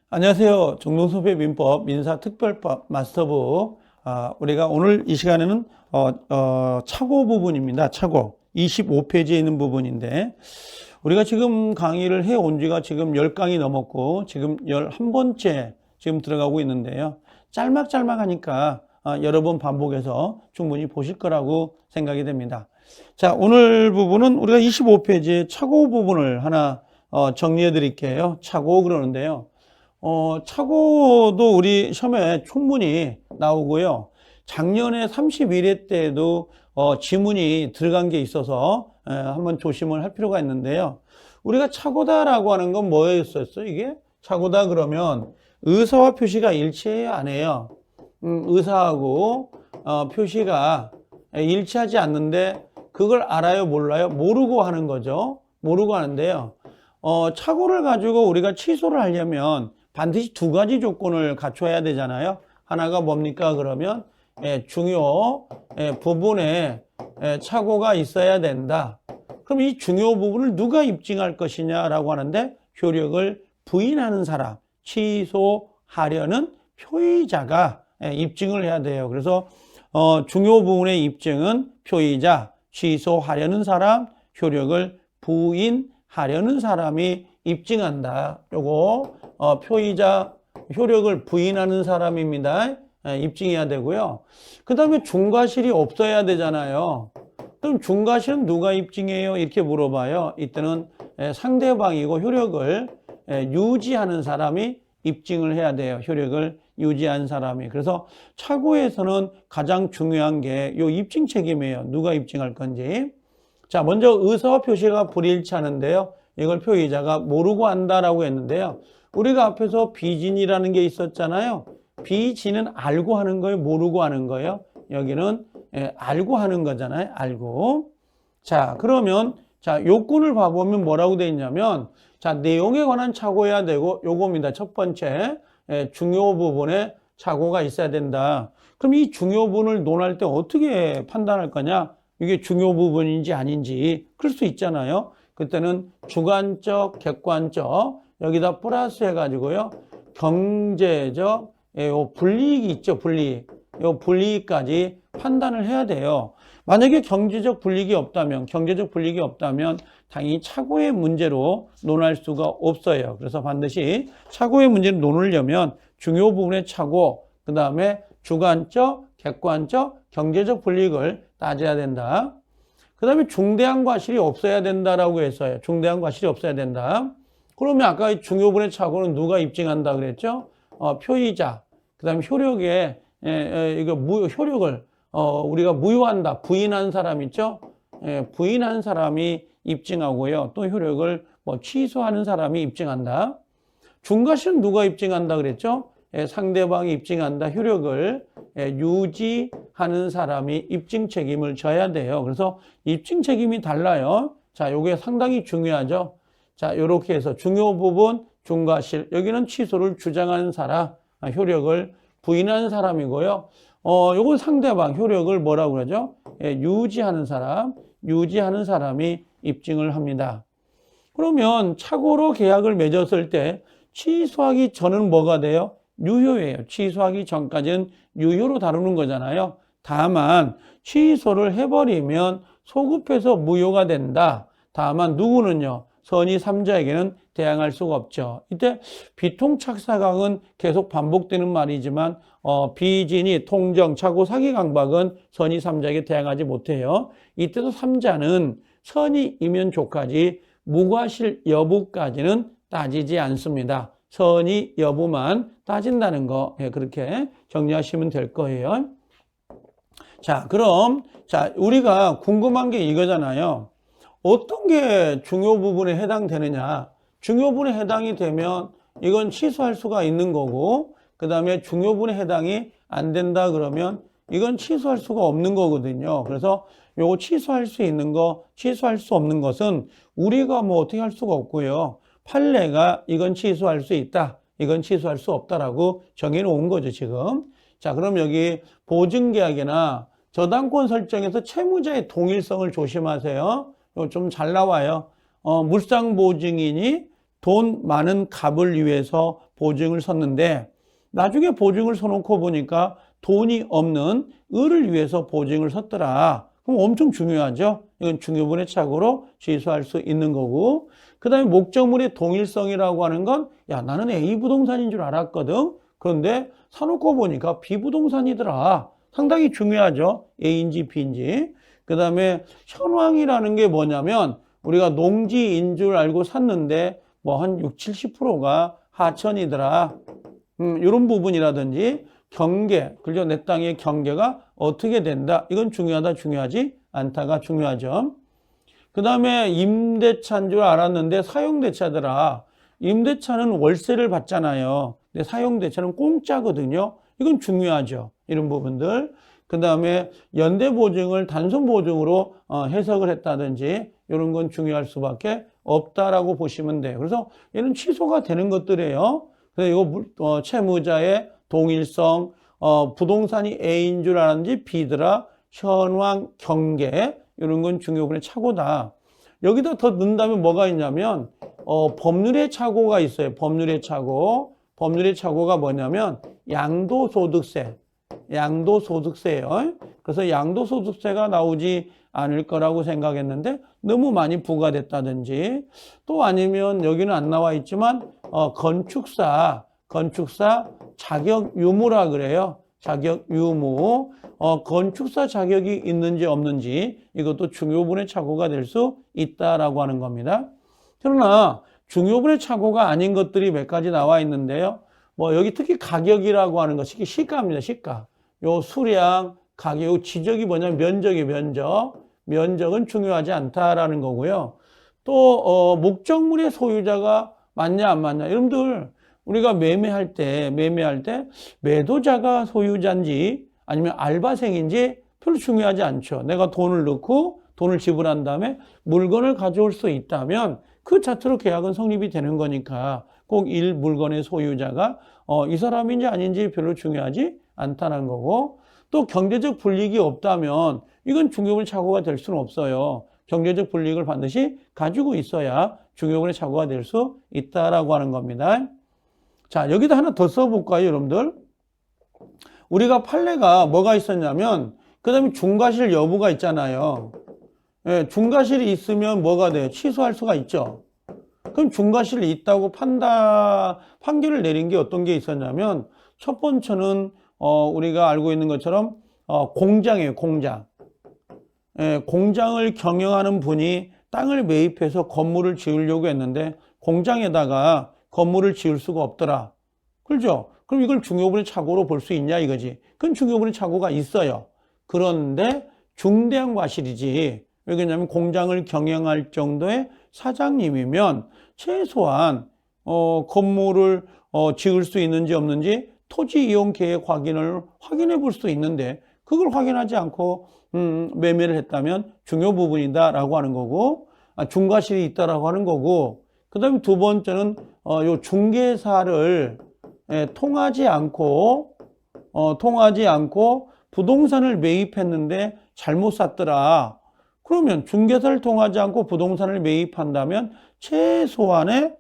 안녕하세요. 정동섭의 민법 민사특별법 마스터부. 우리가 오늘 이 시간에는 착오 부분입니다. 착오 25페이지에 있는 부분인데, 우리가 지금 강의를 해온 지가 지금 10강이 넘었고 지금 11번째 지금 들어가고 있는데요. 짤막짤막하니까 여러 번 반복해서 충분히 보실 거라고 생각이 됩니다. 자, 오늘 부분은 우리가 25페이지의 착오 부분을 하나 정리해 드릴게요. 착오 그러는데요. 착오도 우리 시험에 충분히 나오고요. 작년에 31회 때에도 지문이 들어간 게 있어서 한번 조심을 할 필요가 있는데요. 우리가 착오다라고 하는 건 뭐였었어요? 이게 착오다 그러면 의사와 표시가 일치해야 안 해요. 의사하고 표시가 일치하지 않는데 그걸 알아요, 몰라요? 모르고 하는 거죠. 모르고 하는데요. 착오를 가지고 우리가 취소를 하려면 반드시 두 가지 조건을 갖춰야 되잖아요. 하나가 뭡니까? 그러면 중요 부분에 착오가 있어야 된다. 그럼 이 중요 부분을 누가 입증할 것이냐라고 하는데, 효력을 부인하는 사람, 취소하려는 표의자가 입증을 해야 돼요. 그래서 중요 부분의 입증은 표의자, 취소하려는 사람, 효력을 부인하려는 사람이 입증한다. 요거 표의자, 효력을 부인하는 사람입니다. 입증해야 되고요. 그 다음에 중과실이 없어야 되잖아요. 그럼 중과실은 누가 입증해요? 이렇게 물어봐요. 이때는 상대방이고 효력을 유지하는 사람이 입증을 해야 돼요. 효력을 유지한 사람이. 그래서 착오에서는 가장 중요한 게 요 입증 책임이에요. 누가 입증할 건지. 자, 먼저 의사와 표시가 불일치하는데요. 이걸 표의자가 모르고 한다라고 했는데요. 우리가 앞에서 비진이라는 게 있었잖아요. 비진은 알고 하는 거예요, 모르고 하는 거예요? 여기는 알고 하는 거잖아요. 알고. 자, 그러면 자, 요건을 봐보면 뭐라고 되어 있냐면, 자, 내용에 관한 착오해야 되고, 요겁니다. 첫 번째, 중요 부분에 착오가 있어야 된다. 그럼 이 중요 부분을 논할 때 어떻게 판단할 거냐? 이게 중요 부분인지 아닌지. 그럴 수 있잖아요. 그때는 주관적, 객관적, 여기다 플러스 해가지고요. 경제적, 요 불이익이 있죠, 불이익. 요 불이익까지 판단을 해야 돼요. 만약에 경제적 불이익이 없다면, 당연히 착오의 문제로 논할 수가 없어요. 그래서 반드시 착오의 문제를 논으려면 중요 부분의 착오, 그 다음에 주관적, 객관적, 경제적 불이익을 따져야 된다. 그 다음에 중대한 과실이 없어야 된다라고 했어요. 중대한 과실이 없어야 된다. 그러면 아까 이 중요분의 착오는 누가 입증한다 그랬죠? 표의자. 그 다음에 효력에, 효력을, 우리가 무효한다. 부인한 사람 있죠? 부인한 사람이 입증하고요. 또 효력을 취소하는 사람이 입증한다. 중과실은 누가 입증한다 그랬죠? 상대방이 입증한다. 효력을 유지하는 사람이 입증 책임을 져야 돼요. 그래서 입증 책임이 달라요. 자, 요게 상당히 중요하죠. 자, 요렇게 해서 중요 부분, 중과실. 여기는 취소를 주장하는 사람, 효력을 부인하는 사람이고요. 요건 상대방, 효력을 뭐라고 그러죠? 유지하는 사람이 입증을 합니다. 그러면 착오로 계약을 맺었을 때 취소하기 전은 뭐가 돼요? 유효예요. 취소하기 전까지는 유효로 다루는 거잖아요. 다만 취소를 해버리면 소급해서 무효가 된다. 다만 누구는요? 선의 3자에게는 대항할 수가 없죠. 이때 비통착사강은 계속 반복되는 말이지만 비진이 통정, 착오, 사기, 강박은 선의 3자에게 대항하지 못해요. 이때도 3자는 선의 이면조까지 무과실 여부까지는 따지지 않습니다. 선의 여부만 따진다는 거, 그렇게 정리하시면 될 거예요. 자, 그럼 우리가 궁금한 게 이거잖아요. 어떤 게 중요 부분에 해당되느냐? 중요 부분에 해당이 되면 이건 취소할 수가 있는 거고, 그 다음에 중요 부분에 해당이 안 된다 그러면 이건 취소할 수가 없는 거거든요. 그래서 요거 취소할 수 있는 거, 취소할 수 없는 것은 우리가 어떻게 할 수가 없고요. 판례가 이건 취소할 수 있다, 이건 취소할 수 없다라고 정해놓은 거죠, 지금. 자, 그럼 여기 보증계약이나 저당권 설정에서 채무자의 동일성을 조심하세요. 이거 좀 잘 나와요. 물상보증인이 돈 많은 값을 위해서 보증을 섰는데 나중에 보증을 서놓고 보니까 돈이 없는 을을 위해서 보증을 섰더라. 그럼 엄청 중요하죠. 이건 중요분의 착오로 취소할 수 있는 거고, 그 다음에 목적물의 동일성이라고 하는 건, 야, 나는 A 부동산인 줄 알았거든. 그런데 사놓고 보니까 B 부동산이더라. 상당히 중요하죠. A인지 B인지. 그 다음에 현황이라는 게 뭐냐면 우리가 농지인 줄 알고 샀는데 뭐 한 60, 70%가 하천이더라. 이런 부분이라든지 경계, 그죠? 내 땅의 경계가 어떻게 된다. 이건 중요하다, 중요하지 않다가 중요하죠. 그 다음에 임대차인 줄 알았는데 사용대차더라. 임대차는 월세를 받잖아요. 근데 사용대차는 공짜거든요. 이건 중요하죠. 이런 부분들. 그 다음에 연대보증을 단순보증으로 해석을 했다든지 이런 건 중요할 수밖에 없다라고 보시면 돼요. 그래서 얘는 취소가 되는 것들이에요. 그래서 이거 채무자의 동일성, 부동산이 A인 줄 알았는지 B더라, 현황, 경계 이런 건 중요분의 착오다. 여기다 더 넣는다면 뭐가 있냐면 법률의 착오가 있어요. 법률의 착오. 법률의 착오가 뭐냐면 양도소득세. 양도소득세예요. 그래서 양도소득세가 나오지 않을 거라고 생각했는데 너무 많이 부과됐다든지 또 아니면 여기는 안 나와 있지만 건축사 자격 유무라 그래요. 자격 유무. 건축사 자격이 있는지 없는지 이것도 중요분의 착오가 될 수 있다라고 하는 겁니다. 그러나 중요분의 착오가 아닌 것들이 몇 가지 나와 있는데요. 뭐 여기 특히 가격이라고 하는 것이 시가입니다. 시가. 요 수량, 가격, 요 지적이 뭐냐면 면적이 면적. 면적은 중요하지 않다라는 거고요. 또 목적물의 소유자가 맞냐 안 맞냐. 여러분들 우리가 매매할 때 매도자가 소유자인지 아니면 알바생인지 별로 중요하지 않죠. 내가 돈을 넣고 돈을 지불한 다음에 물건을 가져올 수 있다면 그 자체로 계약은 성립이 되는 거니까 꼭 일 물건의 소유자가 이 사람인지 아닌지 별로 중요하지 않다는 거고, 또 경제적 불이익이 없다면 이건 중요분의 착오가 될 수는 없어요. 경제적 불이익을 반드시 가지고 있어야 중요분의 착오가 될 수 있다라고 하는 겁니다. 자, 여기다 하나 더 써볼까요, 여러분들? 우리가 판례가 뭐가 있었냐면 그 다음에 중과실 여부가 있잖아요. 예, 중과실이 있으면 뭐가 돼요? 취소할 수가 있죠. 그럼 중과실이 있다고 판결을 내린 게 어떤 게 있었냐면 첫 번째는 우리가 알고 있는 것처럼 공장이에요. 공장. 예, 공장을 경영하는 분이 땅을 매입해서 건물을 지으려고 했는데 공장에다가 건물을 지을 수가 없더라. 그렇죠? 그럼 이걸 중요분의 착오로 볼 수 있냐 이거지. 그건 중요분의 착오가 있어요. 그런데 중대한 과실이지. 왜냐하면 공장을 경영할 정도의 사장님이면 최소한 건물을 지을 수 있는지 없는지 토지 이용 계획 확인해 볼 수 있는데 그걸 확인하지 않고 매매를 했다면 중요 부분이다라고 하는 거고, 중과실이 있다라고 하는 거고, 그 다음에 두 번째는 요 중개사를 통하지 않고 부동산을 매입했는데 잘못 샀더라. 그러면 중개사를 통하지 않고 부동산을 매입한다면 최소한의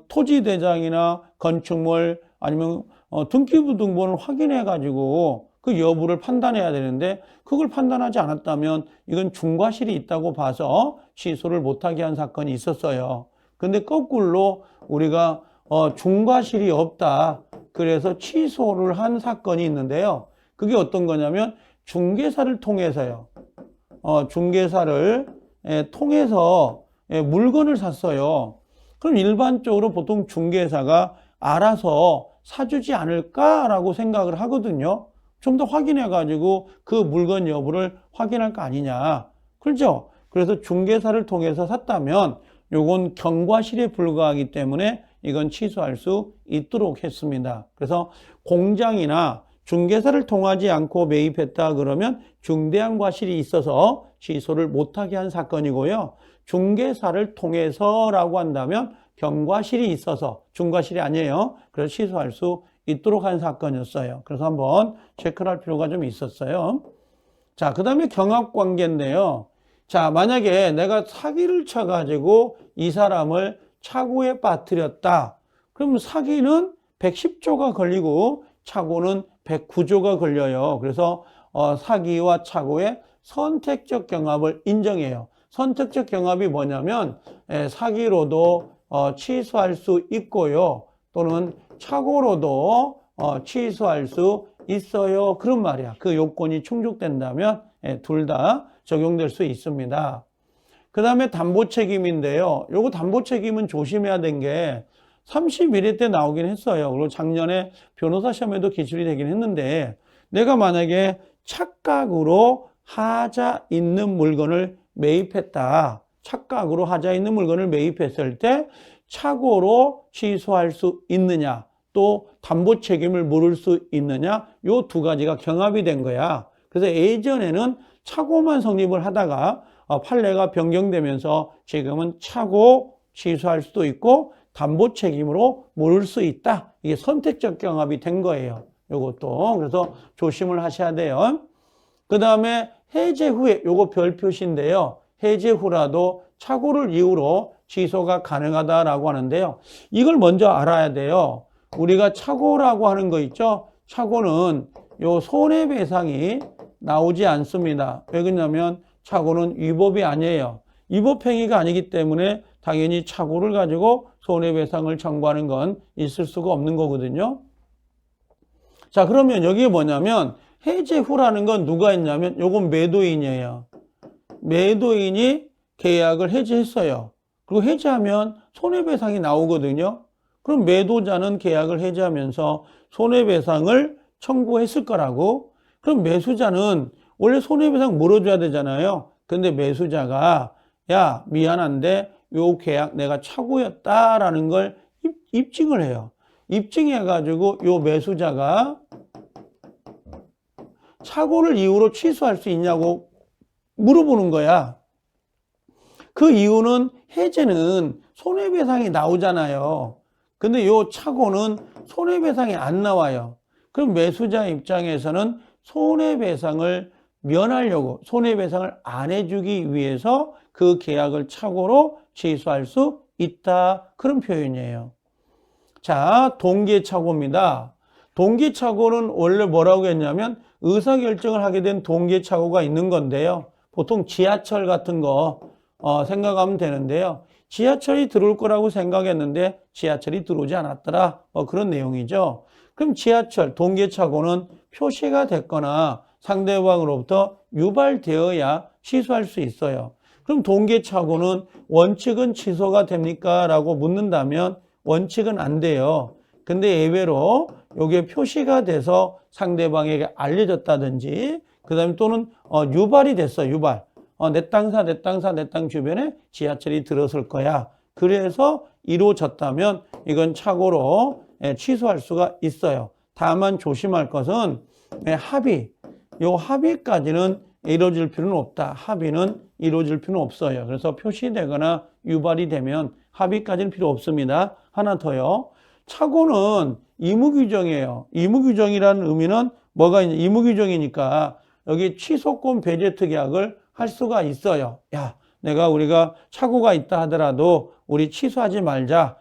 토지 대장이나 건축물 아니면 등기부 등본을 확인해 가지고 그 여부를 판단해야 되는데 그걸 판단하지 않았다면 이건 중과실이 있다고 봐서 취소를 못하게 한 사건이 있었어요. 근데 거꾸로 우리가 중과실이 없다. 그래서 취소를 한 사건이 있는데요. 그게 어떤 거냐면 중개사를 통해서요. 중개사를 통해서 물건을 샀어요. 그럼 일반적으로 보통 중개사가 알아서 사주지 않을까라고 생각을 하거든요. 좀 더 확인해가지고 그 물건 여부를 확인할 거 아니냐. 그렇죠? 그래서 중개사를 통해서 샀다면 요건 경과실에 불과하기 때문에 이건 취소할 수 있도록 했습니다. 그래서 공장이나 중개사를 통하지 않고 매입했다 그러면 중대한 과실이 있어서 취소를 못하게 한 사건이고요. 중개사를 통해서라고 한다면 경과실이 있어서 중과실이 아니에요. 그래서 취소할 수 있도록 한 사건이었어요. 그래서 한번 체크를 할 필요가 좀 있었어요. 자, 그 다음에 경합관계인데요. 자, 만약에 내가 사기를 쳐가지고 이 사람을 착오에 빠뜨렸다. 그럼 사기는 110조가 걸리고 착오는 109조가 걸려요. 그래서 사기와 착오의 선택적 경합을 인정해요. 선택적 경합이 뭐냐면 사기로도 취소할 수 있고요. 또는 착오로도 취소할 수 있어요. 그런 말이야. 그 요건이 충족된다면 둘 다 적용될 수 있습니다. 그 다음에 담보책임인데요. 요거 담보책임은 조심해야 된 게 31회 때 나오긴 했어요. 그리고 작년에 변호사 시험에도 기출이 되긴 했는데 내가 만약에 착각으로 하자 있는 물건을 매입했다. 착각으로 하자 있는 물건을 매입했을 때 착오로 취소할 수 있느냐 또 담보 책임을 물을 수 있느냐 요 두 가지가 경합이 된 거야. 그래서 예전에는 착오만 성립을 하다가 판례가 변경되면서 지금은 착오 취소할 수도 있고 담보 책임으로 물을 수 있다. 이게 선택적 경합이 된 거예요. 요것도 그래서 조심을 하셔야 돼요. 그 다음에 해제 후에 요거 별 표시인데요. 해제 후라도 착오를 이유로 취소가 가능하다라고 하는데요. 이걸 먼저 알아야 돼요. 우리가 착오라고 하는 거 있죠? 착오는 요 손해배상이 나오지 않습니다. 왜 그러냐면 착오는 위법이 아니에요. 위법행위가 아니기 때문에 당연히 착오를 가지고 손해배상을 청구하는 건 있을 수가 없는 거거든요. 자, 그러면 여기에 뭐냐면 해제 후라는 건 누가 했냐면 요건 매도인이에요. 매도인이 계약을 해지했어요. 그리고 해지하면 손해배상이 나오거든요. 그럼 매도자는 계약을 해지하면서 손해배상을 청구했을 거라고. 그럼 매수자는 원래 손해배상 물어줘야 되잖아요. 근데 매수자가 야 미안한데 요 계약 내가 착오였다라는 걸 입증을 해요. 입증해가지고 요 매수자가 착오를 이유로 취소할 수 있냐고 물어보는 거야. 그 이유는 해제는 손해배상이 나오잖아요. 근데 요 착오는 손해배상이 안 나와요. 그럼 매수자 입장에서는 손해배상을 면하려고 손해배상을 안 해주기 위해서 그 계약을 착오로 취소할 수 있다. 그런 표현이에요. 자, 동기착오입니다. 동기착오는 원래 뭐라고 했냐면 의사결정을 하게 된 동기착오가 있는 건데요. 보통 지하철 같은 거 생각하면 되는데요. 지하철이 들어올 거라고 생각했는데 지하철이 들어오지 않았더라. 그런 내용이죠. 그럼 지하철 동기착오는 표시가 됐거나 상대방으로부터 유발되어야 취소할 수 있어요. 그럼 동기착오는 원칙은 취소가 됩니까? 라고 묻는다면 원칙은 안 돼요. 근데 예외로 이게 표시가 돼서 상대방에게 알려졌다든지 그 다음에 또는 유발이 됐어. 유발. 내 땅 사, 내 땅 사, 내 땅 주변에 지하철이 들어설 거야. 그래서 이루어졌다면 이건 착오로 취소할 수가 있어요. 다만 조심할 것은 합의. 요 합의까지는 이루어질 필요는 없다. 합의는 이루어질 필요는 없어요. 그래서 표시되거나 유발이 되면 합의까지는 필요 없습니다. 하나 더요. 착오는 의무규정이에요. 의무규정이라는 의미는 뭐가 있냐? 의무규정이니까 여기 취소권 배제 특약을 할 수가 있어요. 야, 우리가 착오가 있다 하더라도 우리 취소하지 말자고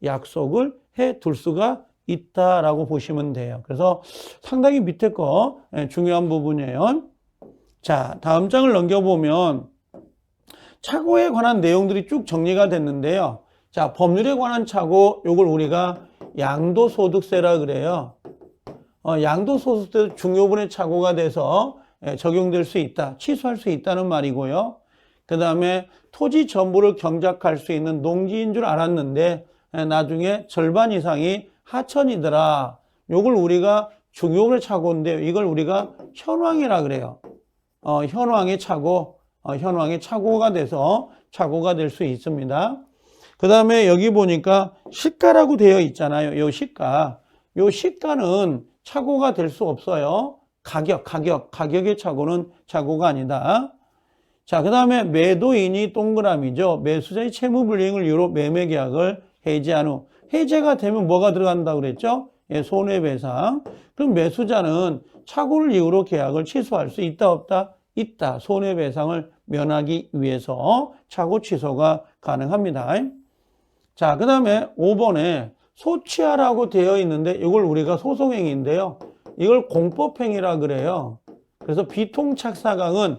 약속을 해 둘 수가 있다라고 보시면 돼요. 그래서 상당히 밑에 거 중요한 부분이에요. 자, 다음 장을 넘겨보면 착오에 관한 내용들이 쭉 정리가 됐는데요. 자, 법률에 관한 착오, 요걸 우리가 양도소득세라 그래요. 양도소득세도 중요분의 착오가 돼서 적용될 수 있다. 취소할 수 있다는 말이고요. 그 다음에 토지 전부를 경작할 수 있는 농지인 줄 알았는데 나중에 절반 이상이 하천이더라. 요걸 우리가 중요분의 착오인데요. 이걸 우리가 현황이라 그래요. 현황의 착오, 현황의 착오가 돼서 착오가 될 수 있습니다. 그 다음에 여기 보니까 시가라고 되어 있잖아요. 요 시가는 착오가 될 수 없어요. 가격의 착오는 착오가 아니다. 자, 그 다음에 매도인이 동그라미죠. 매수자의 채무불이행을 이유로 매매계약을 해지한 후. 해제가 되면 뭐가 들어간다고 그랬죠? 손해배상. 그럼 매수자는 착오를 이유로 계약을 취소할 수 있다, 없다? 있다. 손해배상을 면하기 위해서 착오 취소가 가능합니다. 자, 그 다음에 5번에 소취하라고 되어 있는데 이걸 우리가 소송행위인데요. 이걸 공법행위라 그래요. 그래서 비통착사강은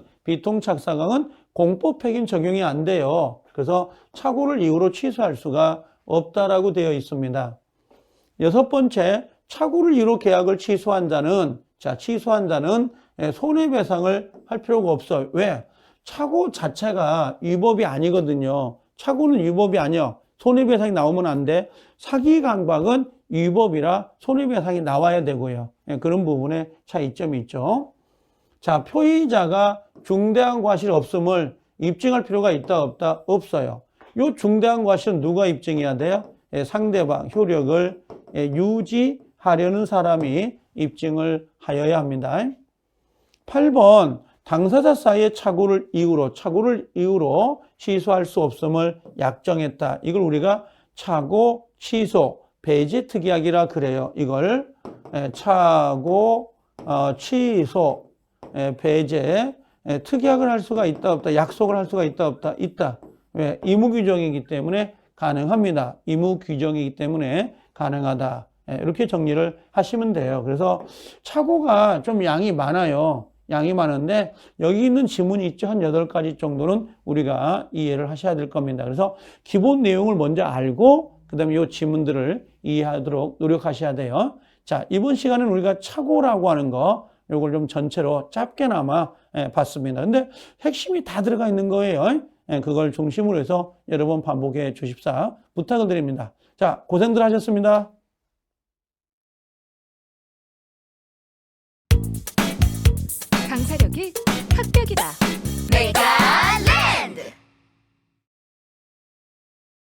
공법행위 적용이 안 돼요. 그래서 착오를 이유로 취소할 수가 없다라고 되어 있습니다. 6번째, 착오를 이유로 계약을 취소한 자는 손해배상을 할 필요가 없어요. 왜? 착오 자체가 위법이 아니거든요. 착오는 위법이 아니야. 손해배상이 나오면 안 돼. 사기 강박은 위법이라 손해배상이 나와야 되고요. 그런 부분에 차이점이 있죠. 자, 표의자가 중대한 과실 없음을 입증할 필요가 있다 없다? 없어요. 요 중대한 과실은 누가 입증해야 돼요? 상대방 효력을 유지하려는 사람이 입증을 하여야 합니다. 8번 당사자 사이의 착오를 이유로 취소할 수 없음을 약정했다. 이걸 우리가 착오, 취소, 배제 특약이라 그래요. 이걸 착오, 취소, 배제, 특약을 할 수가 있다 없다, 약속을 할 수가 있다 없다, 있다. 왜? 의무규정이기 때문에 가능합니다. 의무규정이기 때문에 가능하다. 이렇게 정리를 하시면 돼요. 그래서 착오가 좀 양이 많아요. 양이 많은데 여기 있는 지문이 있죠. 한 8가지 정도는 우리가 이해를 하셔야 될 겁니다. 그래서 기본 내용을 먼저 알고 그 다음에 이 지문들을 이해하도록 노력하셔야 돼요. 자, 이번 시간은 우리가 착오라고 하는 거 요걸 좀 전체로 짧게나마 봤습니다. 근데 핵심이 다 들어가 있는 거예요. 그걸 중심으로 해서 여러 번 반복해 주십사 부탁을 드립니다. 자, 고생들 하셨습니다. 강사력이 합격이다. 내가